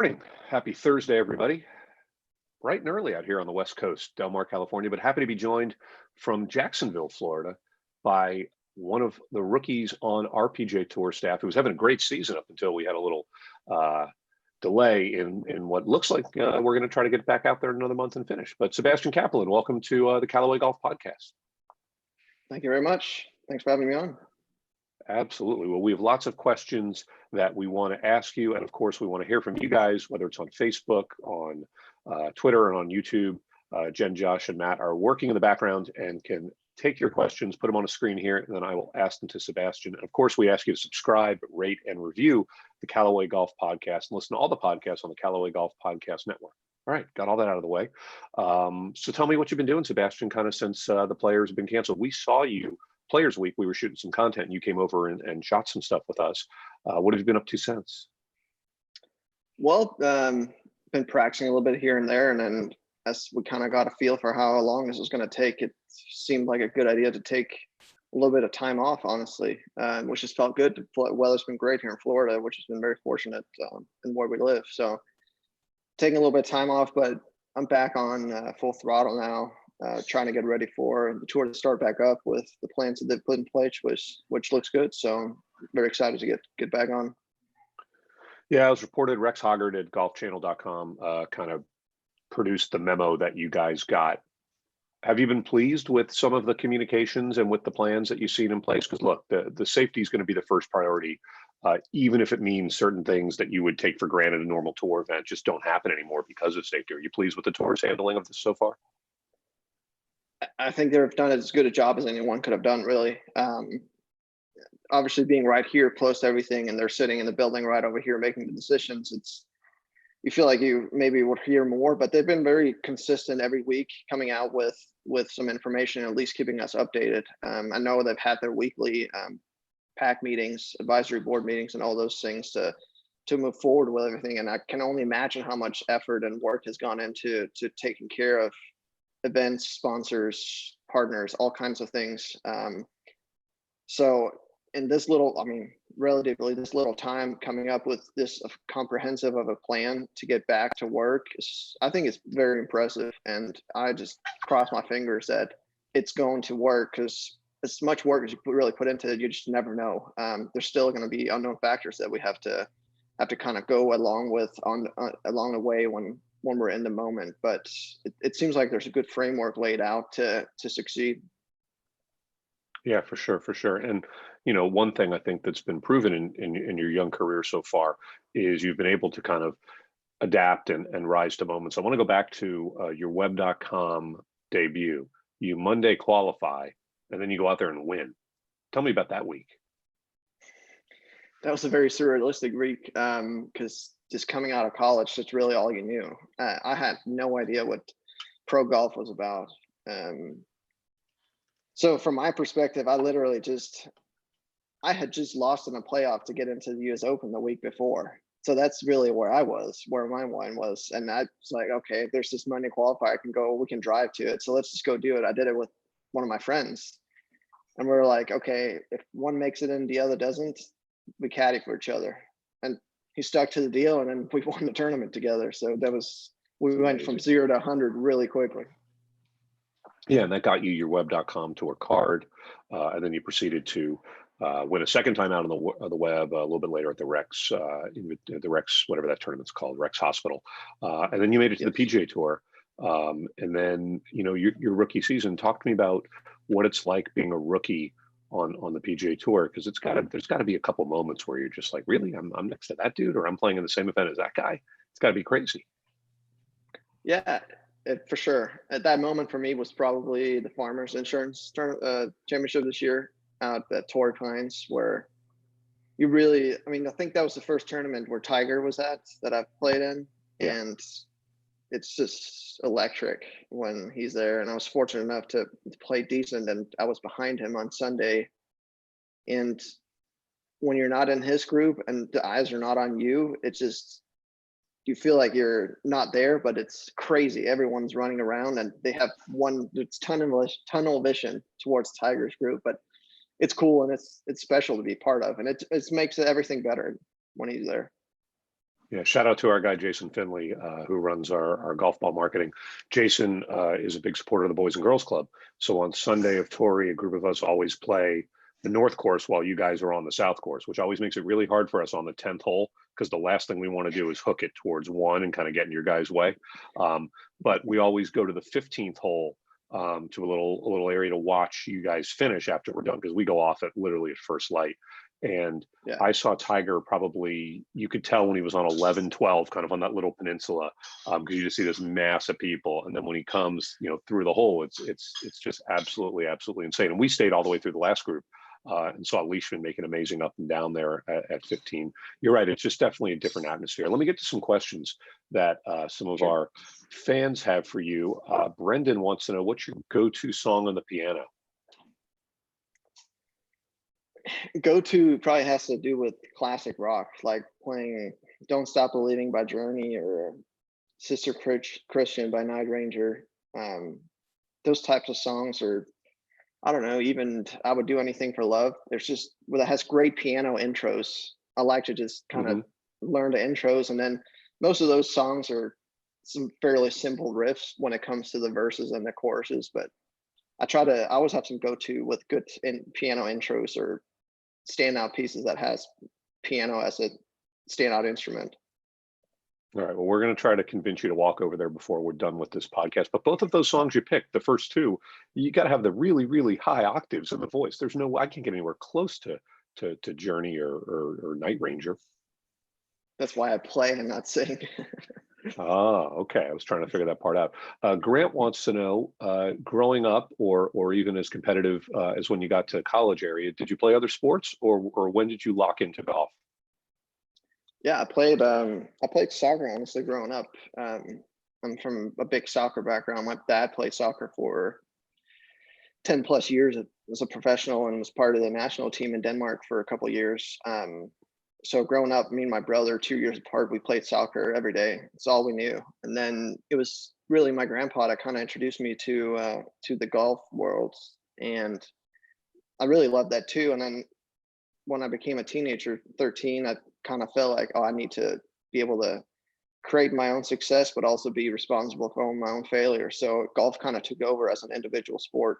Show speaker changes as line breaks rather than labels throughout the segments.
Morning. Happy Thursday, everybody. Bright and early out here on the West Coast, Del Mar, California, but happy to be joined from Jacksonville, Florida, by one of the rookies on our PGA Tour staff who was having a great season up until we had a little delay in what looks like we're going to try to get back out there in another month and finish. But Sebastian Cappelen, welcome to the Callaway Golf Podcast.
Thank you very much. Thanks for having me on.
Absolutely. Well, we have lots of questions that we want to ask you. And of course, we want to hear from you guys, whether it's on Facebook, on Twitter, and on YouTube. Jen, Josh, and Matt are working in the background and can take your questions, put them on a screen here, and then I will ask them to Sebastian. And of course, we ask you to subscribe, rate, and review the Callaway Golf Podcast and listen to all the podcasts on the Callaway Golf Podcast Network. All right, got all that out of the way. So tell me what you've been doing, Sebastian, kind of since the players have been canceled. We saw you Players Week. We were shooting some content and you came over and shot some stuff with us. What have you been up to since?
Well, been practicing a little bit here and there, and then as we kind of got a feel for how long this was going to take, it seemed like a good idea to take a little bit of time off, honestly, which has felt good. The weather's been great here in Florida, which has been very fortunate in where we live. So taking a little bit of time off, but I'm back on full throttle now. Trying to get ready for the tour to start back up with the plans that they've put in place, which looks good. So I'm very excited to get back on.
Yeah, I was reported Rex Hoggard at golfchannel.com kind of produced the memo that you guys got. Have you been pleased with some of the communications and with the plans that you've seen in place? Because look, the safety is going to be the first priority, even if it means certain things that you would take for granted a normal tour event just don't happen anymore because of safety. Are you pleased with the tour's handling of this so far?
I think they've done as good a job as anyone could have done, really. Obviously, being right here close to everything, and they're sitting in the building right over here making the decisions, you feel like you maybe would hear more, but they've been very consistent every week coming out with some information, at least keeping us updated. I know they've had their weekly PAC meetings, advisory board meetings, and all those things to move forward with everything. And I can only imagine how much effort and work has gone into taking care of events, sponsors, partners, all kinds of things. So in this relatively this little time, coming up with this comprehensive of a plan to get back to work, I think it's very impressive. And I just cross my fingers that it's going to work, because as much work as you really put into it, you just never know. There's still going to be unknown factors that we have to kind of go along with along the way when we're in the moment, but it seems like there's a good framework laid out to succeed.
Yeah, for sure. And one thing I think that's been proven in your young career so far is you've been able to kind of adapt and rise to moments. I want to go back to your web.com debut. You Monday qualify, and then you go out there and win. Tell me about that week.
That was a very surrealistic week, because just coming out of college, that's really all you knew. I had no idea what pro golf was about. So from my perspective, I had just lost in a playoff to get into the US Open the week before. So that's really where my mind was. And I was like, okay, there's this Monday qualifier, I can go, we can drive to it. So let's just go do it. I did it with one of my friends. And we were like, okay, if one makes it in, the other doesn't, we caddy for each other. And he stuck to the deal, and then we won the tournament together. So we went from 0 to 100 really quickly.
Yeah, and that got you your web.com tour card. And then you proceeded to win a second time out on the web a little bit later at the Rex, whatever that tournament's called, Rex Hospital. And then you made it to the PGA Tour. And then, your rookie season. Talk to me about what it's like being a rookie on the PGA Tour, because there's got to be a couple moments where you're just like, really, I'm next to that dude, or I'm playing in the same event as that guy. It's got to be crazy.
Yeah, for sure. At that moment for me was probably the Farmers Insurance Championship this year out at Torrey Pines, where you really, I think that was the first tournament where Tiger was at that I've played in,
Yeah.
And it's just electric when he's there. And I was fortunate enough to play decent, and I was behind him on Sunday. And when you're not in his group and the eyes are not on you, it's just, you feel like you're not there, but it's crazy. Everyone's running around, and they have it's tunnel vision towards Tiger's group, but it's cool, and it's special to be part of, and it makes everything better when he's there.
Yeah, shout out to our guy, Jason Finley, who runs our golf ball marketing. Jason is a big supporter of the Boys and Girls Club. So on Sunday of Torrey, a group of us always play the North course while you guys are on the South course, which always makes it really hard for us on the 10th hole, because the last thing we want to do is hook it towards one and kind of get in your guys' way. But we always go to the 15th hole to a little area to watch you guys finish after we're done, because we go off at literally at first light. And
Yeah.
I saw Tiger probably, you could tell when he was on 11, 12, kind of on that little peninsula, because you just see this mass of people. And then when he comes, through the hole, it's just absolutely insane. And we stayed all the way through the last group and saw Leishman make an amazing up and down there at 15. You're right. It's just definitely a different atmosphere. Let me get to some questions that some of our fans have for you. Brendan wants to know, what's your go-to song on the piano?
Go-to probably has to do with classic rock, like playing Don't Stop Believing by Journey or Sister Christian by Night Ranger. Those types of songs, or I don't know, even I Would Do Anything for Love. There's just, that has great piano intros. I like to just kind of learn the intros, and then most of those songs are some fairly simple riffs when it comes to the verses and the choruses, but I always have some go-to with good piano intros or standout pieces that has piano as a standout instrument.
All right. Well, we're going to try to convince you to walk over there before we're done with this podcast. But both of those songs you picked, the first two, you got to have the really, really high octaves in the voice. I can't get anywhere close to Journey or Night Ranger.
That's why I play and not sing.
Okay. I was trying to figure that part out. Grant wants to know, growing up or even as competitive as when you got to college area, did you play other sports or when did you lock into golf?
Yeah, I played soccer, honestly, growing up. I'm from a big soccer background. My dad played soccer for 10 plus years as a professional and was part of the national team in Denmark for a couple of years. So growing up, me and my brother, 2 years apart, we played soccer every day. It's all we knew. And then it was really my grandpa that kind of introduced me to the golf world. And I really loved that too. And then when I became a teenager, 13, I kind of felt like, I need to be able to create my own success, but also be responsible for my own failure. So golf kind of took over as an individual sport.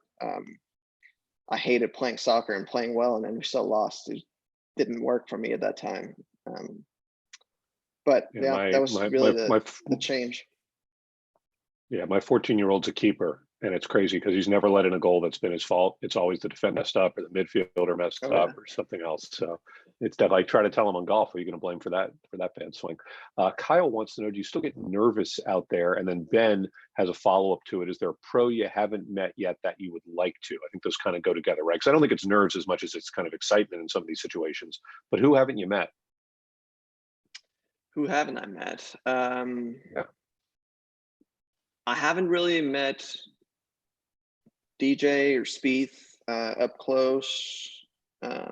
I hated playing soccer and playing well, and then we still lost. It didn't work for me at that time. But that was really the change.
Yeah, my 14-year-old's a keeper, and it's crazy because he's never let in a goal that's been his fault. It's always the defender messed up or the midfielder messed up or something else. So it's definitely, I try to tell him on golf, are you going to blame for that bad swing? Kyle wants to know, do you still get nervous out there? And then Ben has a follow-up to it. Is there a pro you haven't met yet that you would like to? I think those kind of go together, right? Because I don't think it's nerves as much as it's kind of excitement in some of these situations. But who haven't you met?
Who haven't I met? I haven't really met DJ or Spieth up close. I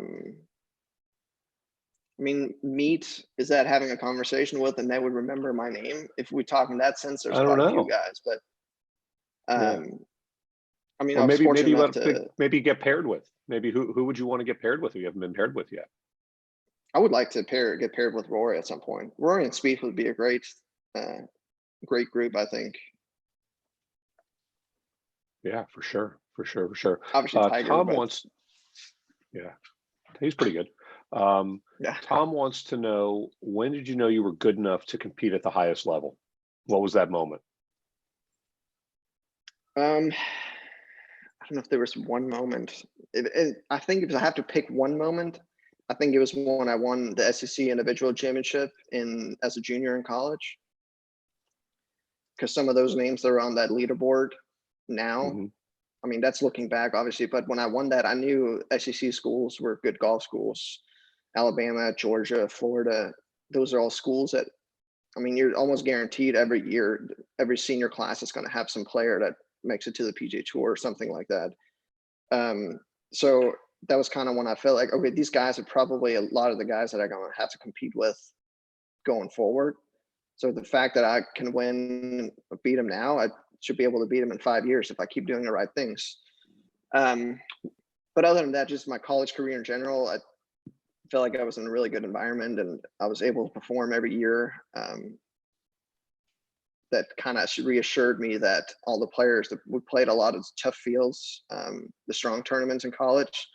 mean, meet, is that having a conversation with and they would remember my name? If we talk in that sense, there's quite a few guys, but I mean,
or maybe get paired with. Maybe who would you want to get paired with who you haven't been paired with yet?
I would like to get paired with Rory at some point. Rory and Spieth would be a great group, I think.
Yeah, for sure.
Obviously, Tiger,
Tom wants, he's pretty good. Tom wants to know, when did you know you were good enough to compete at the highest level? What was that moment?
I don't know if there was one moment. I think if I have to pick one moment, I think it was when I won the SEC individual championship as a junior in college. Because some of those names that are on that leaderboard now, I mean, that's looking back, obviously, but when I won that, I knew SEC schools were good golf schools. Alabama, Georgia, Florida, those are all schools that, I mean, you're almost guaranteed every year, every senior class is going to have some player that makes it to the PGA Tour or something like that. So that was kind of when I felt like, okay, these guys are probably a lot of the guys that I'm going to have to compete with going forward. So the fact that I can win, beat them now, I should be able to beat them in 5 years if I keep doing the right things. But other than that, just my college career in general, felt like I was in a really good environment, and I was able to perform every year. That kind of reassured me that all the players that we played a lot of tough fields, the strong tournaments in college,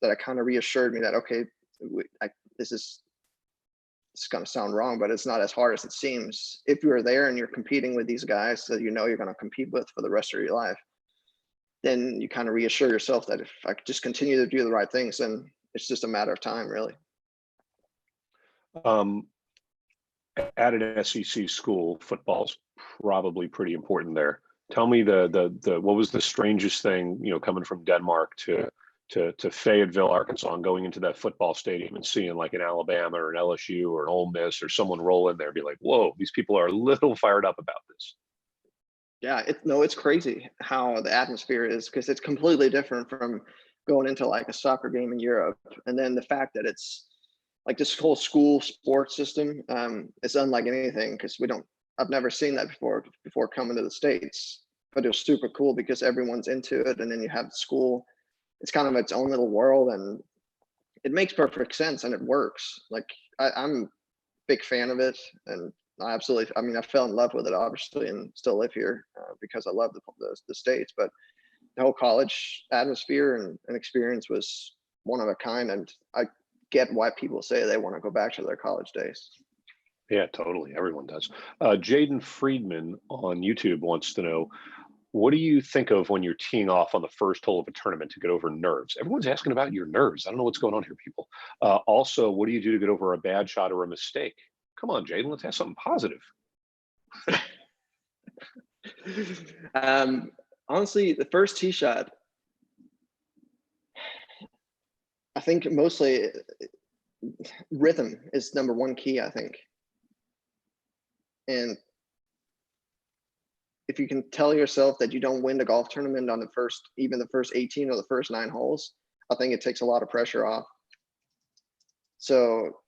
that I kind of reassured me that, okay, this is, it's going to sound wrong, but it's not as hard as it seems. If you're there and you're competing with these guys that you know you're going to compete with for the rest of your life, then you kind of reassure yourself that if I just continue to do the right things, then it's just a matter of time, really.
At an SEC school, football's probably pretty important there. Tell me the what was the strangest thing, you know, coming from Denmark to Fayetteville, Arkansas, and going into that football stadium and seeing like an Alabama or an LSU or an Ole Miss or someone roll in there and be like, whoa, these people are a little fired up about this.
Yeah, it's crazy how the atmosphere is, because it's completely different from going into like a soccer game in Europe. And then the fact that it's like this whole school sports system, it's unlike anything, because I've never seen that before coming to the States, but it was super cool because everyone's into it. And then you have the school, it's kind of its own little world, and it makes perfect sense and it works. Like I'm a big fan of it, and I fell in love with it, obviously, and still live here because I love the States. But the whole college atmosphere and experience was one of a kind, and I get why people say they want to go back to their college days.
Yeah, totally. Everyone does. Jaden Friedman on YouTube wants to know, what do you think of when you're teeing off on the first hole of a tournament to get over nerves? Everyone's asking about your nerves. I don't know what's going on here, people. Also, what do you do to get over a bad shot or a mistake? Come on, Jaden, let's have something positive.
Honestly, the first tee shot, I think mostly rhythm is number one key, I think. And if you can tell yourself that you don't win the golf tournament on even the first 18 or the first 9 holes, I think it takes a lot of pressure off. So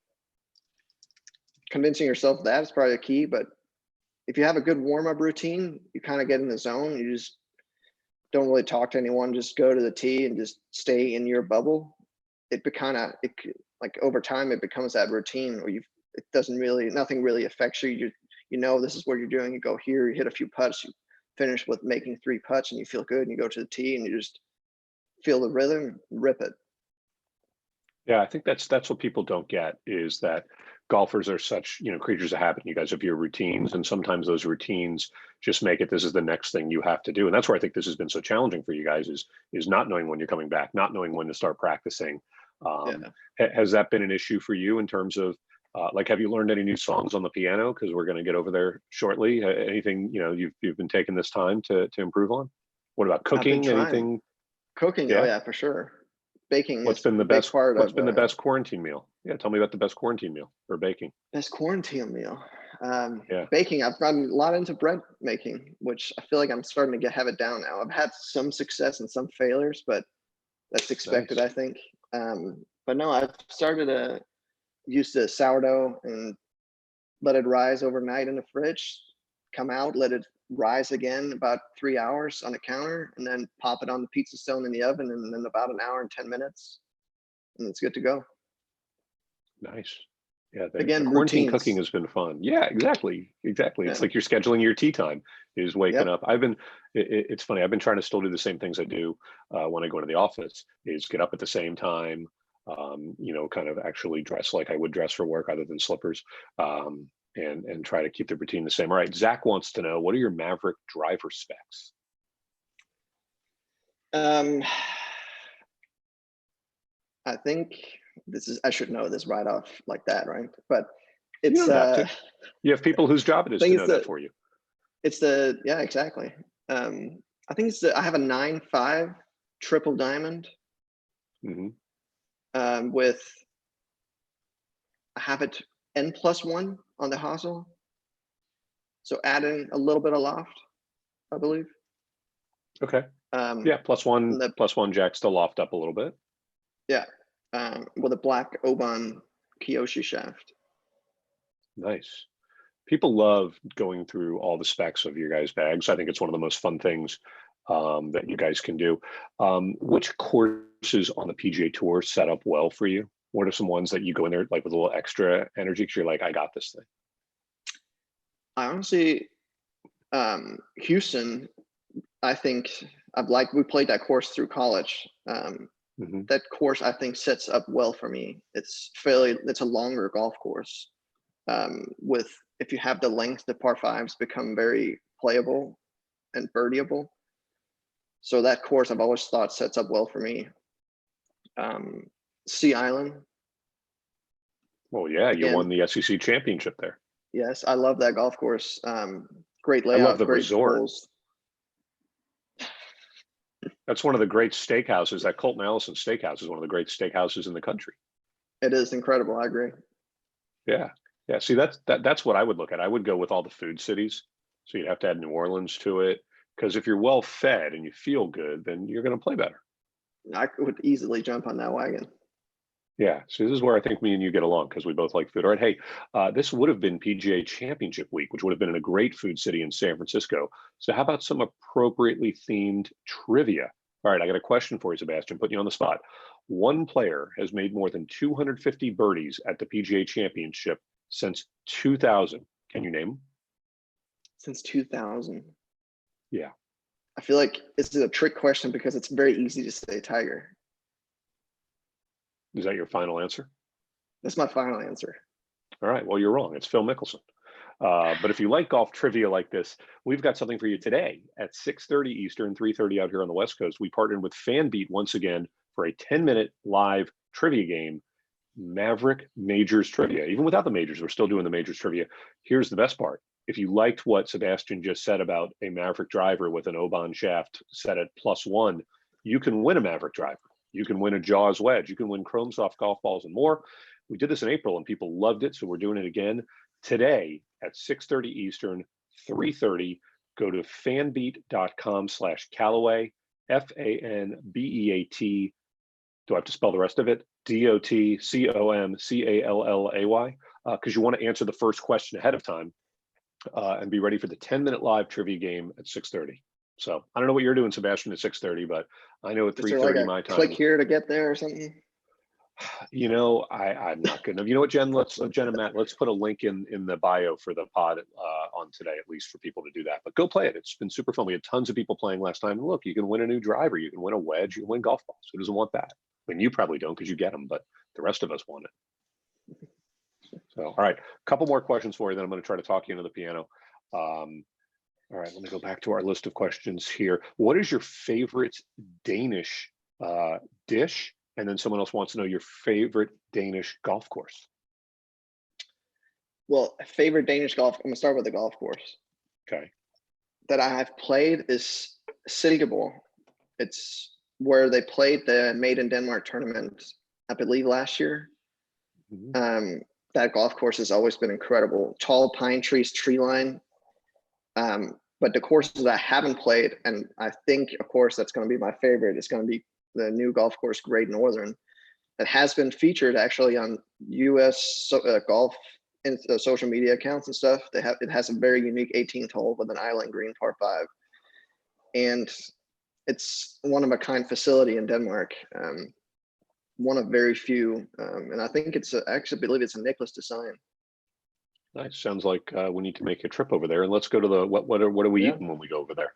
convincing yourself that is probably a key. But if you have a good warm-up routine, you kind of get in the zone. You just don't really talk to anyone, just go to the tee and just stay in your bubble. Like over time, it becomes that routine where nothing really affects you. You know, this is what you're doing. You go here, you hit a few putts, you finish with making 3 putts, and you feel good, and you go to the tee and you just feel the rhythm, rip it.
Yeah, I think that's what people don't get, is that golfers are such, you know, creatures of habit. You guys have your routines, and sometimes those routines just make it, this is the next thing you have to do. And that's where I think this has been so challenging for you guys, is not knowing when you're coming back, not knowing when to start practicing. Has that been an issue for you in terms of like, have you learned any new songs on the piano? Because we're going to get over there shortly. Anything, you know, you've been taking this time to improve on? What about cooking? Anything?
Cooking, yeah. Oh yeah, for sure. Baking.
What's been the best part? What's been the best quarantine meal? Yeah, tell me about the best quarantine meal for baking.
Best quarantine meal. Baking. I've gotten a lot into bread making, which I feel like I'm starting to have it down now. I've had some success and some failures, but that's expected, nice. I think. But no, I've started to use the sourdough and let it rise overnight in the fridge, come out, let it rise again about 3 hours on the counter, and then pop it on the pizza stone in the oven, and then about an hour and 10 minutes, and it's good to go.
Nice. Yeah,
again,
quarantine cooking has been fun. Yeah, exactly. Yeah. It's like you're scheduling your tea time, is waking up. It's funny, I've been trying to still do the same things I do when I go into the office, is get up at the same time, you know, kind of actually dress like I would dress for work other than slippers, and try to keep the routine the same. All right, Zach wants to know, what are your Maverick driver specs?
I think I should know this right off like that, right? But it's
you don't have to. You have people whose job it is to know that for you.
Yeah, exactly. I think I have a 9.5 triple diamond. Mm-hmm. With I have it N+1 on the hosel, so adding a little bit of loft, I believe.
Okay. Yeah, +1 jacks the loft up a little bit.
Yeah, with a black Oban Kiyoshi shaft.
Nice. People love going through all the specs of your guys' bags. I think it's one of the most fun things that you guys can do. Which courses on the PGA Tour set up well for you? What are some ones that you go in there like with a little extra energy because you're like, I got this thing?
I honestly, Houston, I think we played that course through college. That course I think sets up well for me. It's a longer golf course. If you have the length, the par fives become very playable and birdieable. So that course I've always thought sets up well for me. Sea Island.
Well, yeah, you won the SEC championship there.
Yes, I love that golf course. Great
I love
layout,
the
great
resort.
holes.
That's one of the great steakhouses. That Colton Allison Steakhouse is one of the great steakhouses in the country.
It is incredible. I agree.
Yeah. Yeah. See, that's what I would look at. I would go with all the food cities. So you'd have to add New Orleans to it. Because if you're well fed and you feel good, then you're going to play better.
I would easily jump on that wagon.
Yeah. So this is where I think me and you get along because we both like food. All right. Hey, this would have been PGA Championship week, which would have been in a great food city in San Francisco. So how about some appropriately themed trivia? All right. I got a question for you, Sebastian, putting you on the spot. One player has made more than 250 birdies at the PGA Championship since 2000. Can you name him?
Since 2000.
Yeah.
I feel like this is a trick question because it's very easy to say Tiger.
Is that your final answer?
That's my final answer.
All right. Well, you're wrong. It's Phil Mickelson. But if you like golf trivia like this, we've got something for you today at 6:30 Eastern, 3:30 out here on the West Coast. We partnered with FanBeat once again for a 10-minute live trivia game, Maverick Majors Trivia. Even without the majors, we're still doing the majors trivia. Here's the best part. If you liked what Sebastian just said about a Maverick driver with an Oban shaft set at +1, you can win a Maverick driver. You can win a Jaws wedge. You can win Chrome Soft golf balls and more. We did this in April and people loved it, so we're doing it again today at 6:30 Eastern, 3:30. Go to fanbeat.com/Callaway, FANBEAT. Do I have to spell the rest of it? DOTCOMCALLAY, because you want to answer the first question ahead of time and be ready for the 10-minute live trivia game at 6:30. So I don't know what you're doing, Sebastian, at 6:30, but I know at 3:30 my time.
Click here to get there or something.
You know, I'm not good enough. You know what, Jen? Jen and Matt, let's put a link in the bio for the pod on today, at least for people to do that. But go play it. It's been super fun. We had tons of people playing last time. And look, you can win a new driver. You can win a wedge. You can win golf balls. Who doesn't want that? I mean, you probably don't because you get them, but the rest of us want it. So, all right, a couple more questions for you. Then I'm going to try to talk you into the piano. All right, let me go back to our list of questions here. What is your favorite Danish dish? And then someone else wants to know your favorite Danish golf course.
Well, favorite Danish golf, I'm gonna start with the golf course.
Okay.
That I have played is Silkeborg. It's where they played the Made in Denmark tournament, I believe last year. Mm-hmm. That golf course has always been incredible. Tall pine trees, tree line. But the courses that I haven't played, and I think, of course, that's going to be my favorite, is going to be the new golf course, Great Northern, that has been featured actually on U.S. golf and social media accounts and stuff. It has a very unique 18th hole with an island green par 5, and it's one of a kind facility in Denmark. One of very few, and I think it's actually, I believe it's a Nicholas design.
Nice. Sounds like we need to make a trip over there, and let's go to the what are we eating when we go over there?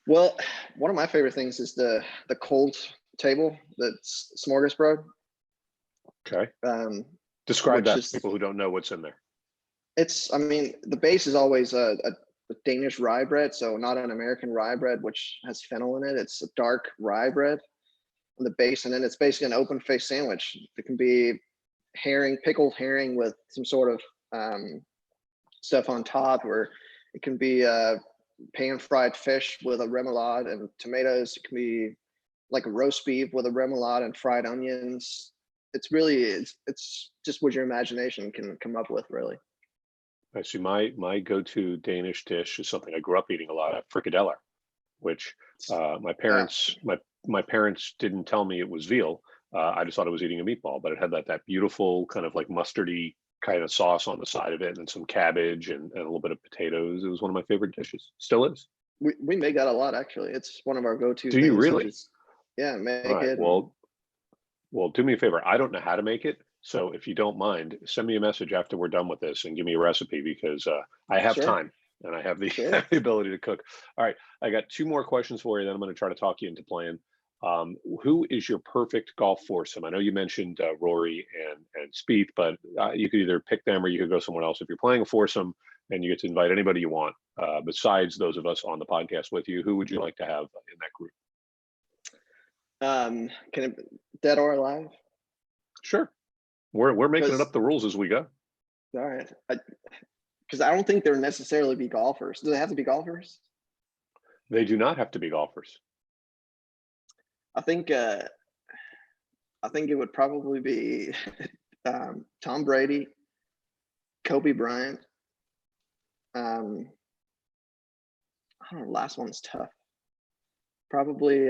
Well, one of my favorite things is the cold table, that's smorgasbord.
Okay. Describe that to people who don't know what's in there.
I mean, the base is always a Danish rye bread, so not an American rye bread, which has fennel in it. It's a dark rye bread on the base, and then it's basically an open face sandwich. It can be pickled herring with some sort of stuff on top, or it can be pan fried fish with a remoulade and tomatoes. It can be like a roast beef with a remoulade and fried onions. It's just what your imagination can come up with, really.
I see. My go-to Danish dish is something I grew up eating a lot of, frikadeller, which my parents didn't tell me it was veal. I just thought I was eating a meatball, but it had that beautiful kind of like mustardy kind of sauce on the side of it, and some cabbage and a little bit of potatoes. It was one of my favorite dishes. Still is.
We make that a lot, actually. It's one of our go-to.
Do you really?
Yeah, make
it. Well, do me a favor. I don't know how to make it. So if you don't mind, send me a message after we're done with this and give me a recipe, because I have
Sure.
time and I have the,
Sure.
the ability to cook. All right. I got two more questions for you. Then I'm going to try to talk you into playing. Who is your perfect golf foursome? I know you mentioned Rory and Spieth, but you could either pick them or you could go somewhere else. If you're playing a foursome and you get to invite anybody you want, besides those of us on the podcast with you, who would you like to have in that group?
Can it dead or alive?
Sure. We're making it
'Cause-
up the rules as we go.
All right. Because I don't think they're necessarily be golfers. Do they have to be golfers?
They do not have to be golfers.
I think it would probably be Tom Brady, Kobe Bryant. I don't know, last one's tough. Probably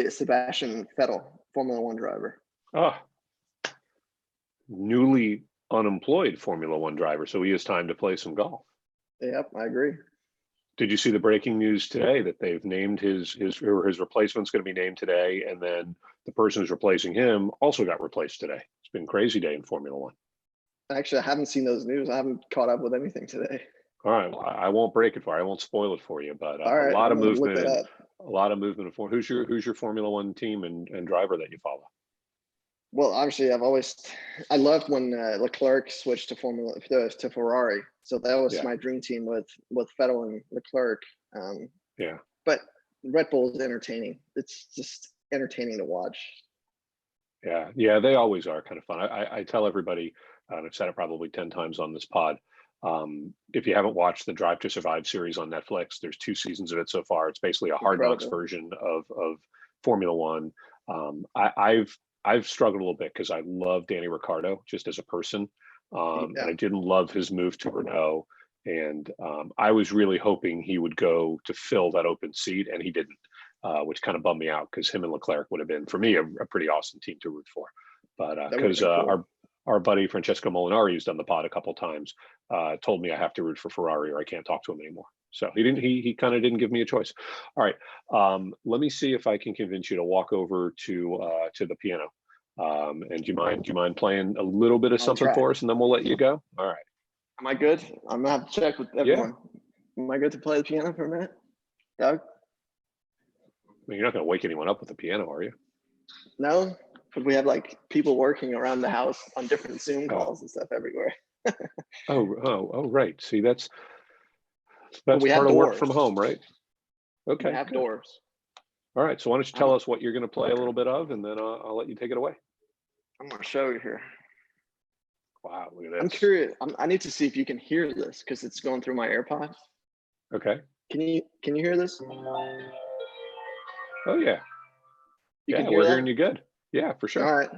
Sebastian Vettel, Formula One driver.
Oh, newly unemployed Formula One driver, so he has time to play some golf.
Yep, I agree.
Did you see the breaking news today that they've named his replacement's going to be named today, and then the person who's replacing him also got replaced today? It's been a crazy day in Formula One.
Actually, I haven't seen those news. I haven't caught up with anything today.
All right, well, I won't break it for you. I won't spoil it for you, but
All right,
a lot of
I'm gonna look
movement.
that up.
A lot of movement. Who's your Formula One team and driver that you follow?
Well, obviously, I loved when Leclerc switched to Ferrari. So that was
Yeah.
my dream team with Vettel and Leclerc.
Yeah.
But Red Bull is entertaining. It's just entertaining to watch.
Yeah, they always are kind of fun. I tell everybody, and I've said it probably 10 times on this pod, if you haven't watched the Drive to Survive series on Netflix, there's 2 seasons of it so far. It's basically a Hard Knocks
Incredible.
version of Formula One. I've struggled a little bit because I love Danny Ricciardo just as a person, and I didn't love his move to Renault. And I was really hoping he would go to fill that open seat, and he didn't, which kind of bummed me out, because him and Leclerc would have been, for me, a pretty awesome team to root for. But because cool. Our buddy Francesco Molinari, who's done the pod a couple times, told me I have to root for Ferrari or I can't talk to him anymore. So he kind of didn't give me a choice. All right, let me see if I can convince you to walk over to the piano. And do you mind playing a little bit of something for us, and then we'll let you go? All right.
Am I good? I'm gonna have to check with everyone. Yeah. Am I good to play the piano for a minute, Doug?
I mean, you're not going to wake anyone up with the piano, are you?
No, but we have like people working around the house on different Zoom calls and stuff everywhere.
oh, right. See, that's part of work from home, right? Okay.
We have doors.
All right. So why don't you tell us what you're going to play a little bit of, and then I'll let you take it away.
I'm going to show you here.
Wow, look at this.
I'm curious. I need to see if you can hear this, because it's going through my AirPods.
Okay.
Can you hear this?
Oh yeah. We're hearing you good. Yeah, for sure.
All right.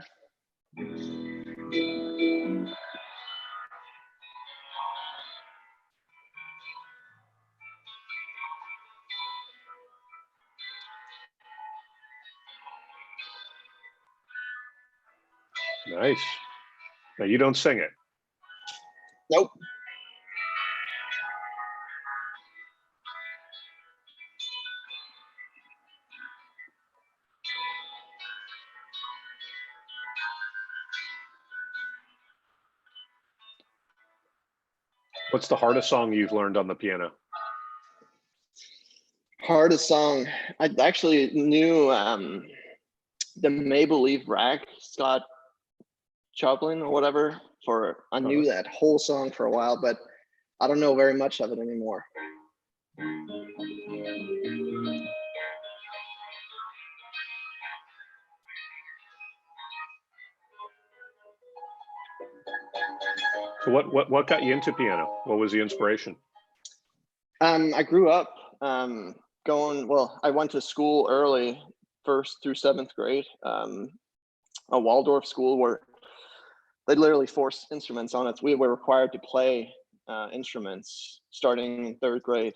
Nice. Now you don't sing it.
Nope.
What's the hardest song you've learned on the piano?
Hardest song. I actually knew the Maple Leaf Rack, Scott Joplin or whatever. I knew that whole song for a while, but I don't know very much of it anymore.
So what got you into piano? What was the inspiration?
I grew up I went to school early, 1st through 7th grade, a Waldorf school where they literally forced instruments on us. We were required to play instruments starting in 3rd grade.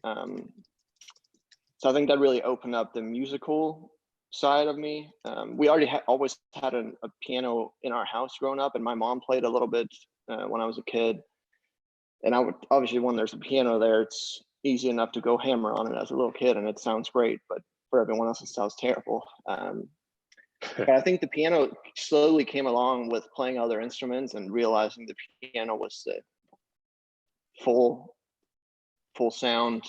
So I think that really opened up the musical side of me. We already always had a piano in our house growing up, and my mom played a little bit when I was a kid. And obviously when there's a piano there, it's easy enough to go hammer on it as a little kid, and it sounds great. But for everyone else, it sounds terrible. But I think the piano slowly came along with playing other instruments and realizing the piano was the full sound,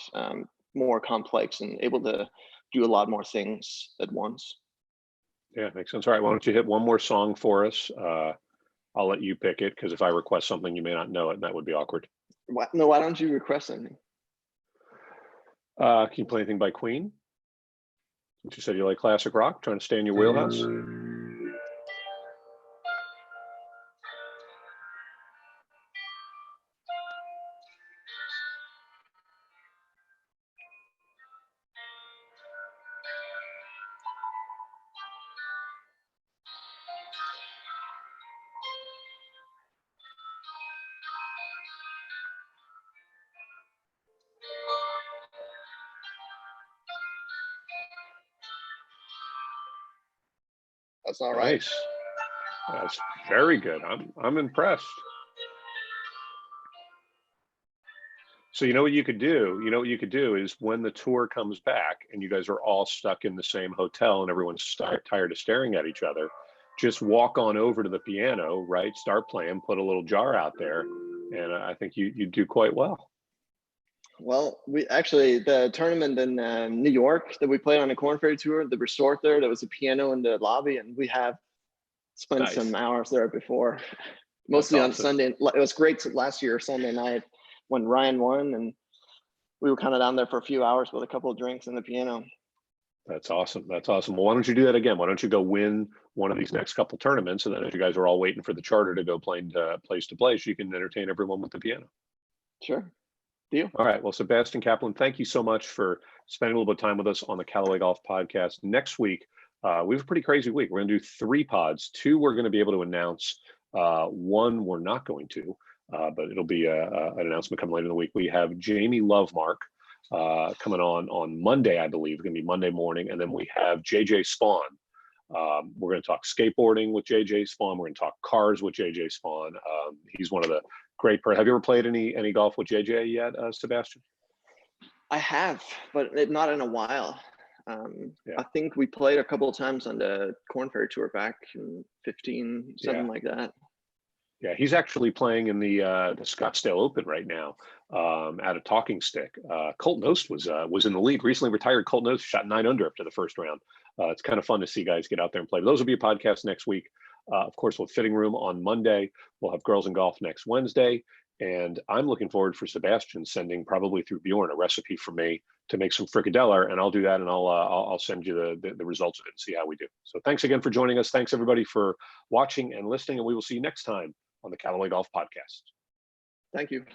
more complex and able to do a lot more things at once.
Yeah, makes sense. All right, why don't you hit one more song for us? I'll let you pick it, because if I request something, you may not know it, and that would be awkward.
Why don't you request something?
Can you play anything by Queen? Since you said you like classic rock, trying to stay in your wheelhouse.
That's all right.
Nice. That's very good. I'm impressed. So you know what you could do? You know what you could do is, when the tour comes back and you guys are all stuck in the same hotel and everyone's tired of staring at each other, just walk on over to the piano, right? Start playing, put a little jar out there, and I think you do quite well.
Well, we actually, the tournament in New York that we played on the Corn Ferry Tour, the resort there, there was a piano in the lobby, and we have spent some hours there before, mostly on Sunday. It was great last year, Sunday night, when Ryan won, and we were kind of down there for a few hours with a couple of drinks and the piano.
That's awesome. That's awesome. Well, why don't you do that again? Why don't you go win one of these next couple tournaments, and then as you guys are all waiting for the charter to go playing place to place, you can entertain everyone with the piano.
Sure. Deal.
All right. Well, Sebastian Cappelen, thank you so much for spending a little bit of time with us on the Callaway Golf Podcast. Next week, we have a pretty crazy week. We're going to do 3 pods. 2 we're going to be able to announce. 1 we're not going to, but it'll be an announcement coming later in the week. We have Jamie Lovemark coming on Monday, I believe. It's going to be Monday morning. And then we have JJ Spawn. We're going to talk skateboarding with JJ Spawn. We're going to talk cars with JJ Spawn. He's one of the great. Have you ever played any golf with JJ yet, Sebastian?
I have, but not in a while. I think we played a couple of times on the Corn Ferry Tour back in 15, something like that.
Yeah, he's actually playing in the Scottsdale Open right now, at a talking stick. Colt Knost was in the lead. Recently retired Colt Knost shot 9 under after the first round. It's kind of fun to see guys get out there and play. But those will be a podcast next week. Of course, we'll have Fitting Room on Monday. We'll have Girls in Golf next Wednesday. And I'm looking forward for Sebastian sending, probably through Bjorn, a recipe for me to make some frikadeller, and I'll do that, and I'll send you the results of it and see how we do. So thanks again for joining us. Thanks everybody for watching and listening, and we will see you next time on the Callaway Golf Podcast.
Thank you.